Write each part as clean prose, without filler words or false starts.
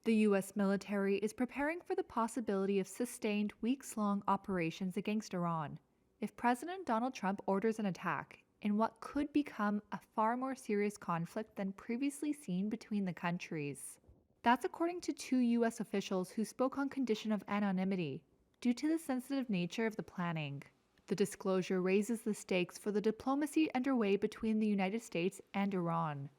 The U.S. military is preparing for the possibility of sustained weeks-long operations against Iran if President Donald Trump orders an attack in what could become a far more serious conflict than previously seen between the countries. That's according to two U.S. officials who spoke on condition of anonymity due to the sensitive nature of the planning. The disclosure raises the stakes for the diplomacy underway between the United States and Iran.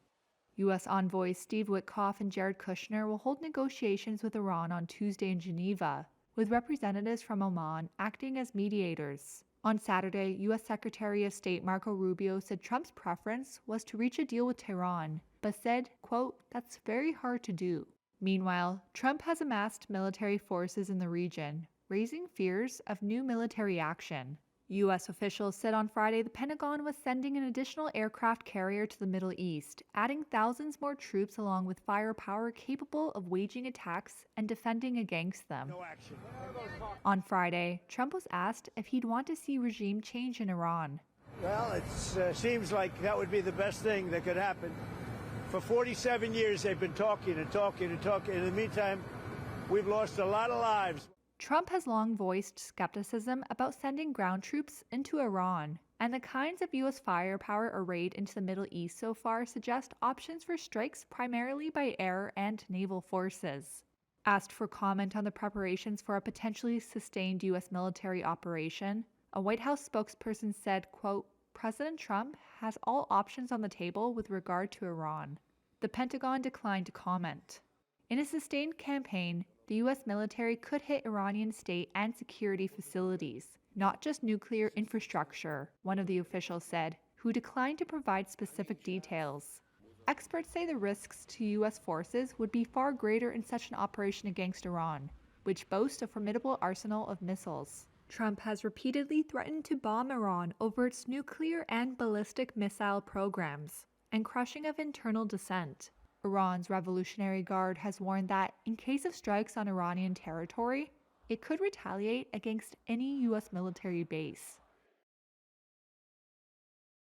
U.S. envoys Steve Witkoff and Jared Kushner will hold negotiations with Iran on Tuesday in Geneva, with representatives from Oman acting as mediators. On Saturday, U.S. Secretary of State Marco Rubio said Trump's preference was to reach a deal with Tehran, but said, quote, "That's very hard to do." Meanwhile, Trump has amassed military forces in the region, raising fears of new military action. U.S. officials said on Friday the Pentagon was sending an additional aircraft carrier to the Middle East, adding thousands more troops along with firepower capable of waging attacks and defending against them. No action. On Friday, Trump was asked if he'd want to see regime change in Iran. Well, it seems like that would be the best thing that could happen. For 47 years, they've been talking and talking and talking. In the meantime, we've lost a lot of lives. Trump has long voiced skepticism about sending ground troops into Iran, and the kinds of U.S. firepower arrayed into the Middle East so far suggest options for strikes primarily by air and naval forces. Asked for comment on the preparations for a potentially sustained U.S. military operation, a White House spokesperson said, quote, "President Trump has all options on the table with regard to Iran." The Pentagon declined to comment. In a sustained campaign, the U.S. military could hit Iranian state and security facilities, not just nuclear infrastructure, one of the officials said, who declined to provide specific details. Experts say the risks to U.S. forces would be far greater in such an operation against Iran, which boasts a formidable arsenal of missiles. Trump has repeatedly threatened to bomb Iran over its nuclear and ballistic missile programs and crushing of internal dissent. Iran's Revolutionary Guard has warned that, in case of strikes on Iranian territory, it could retaliate against any U.S. military base.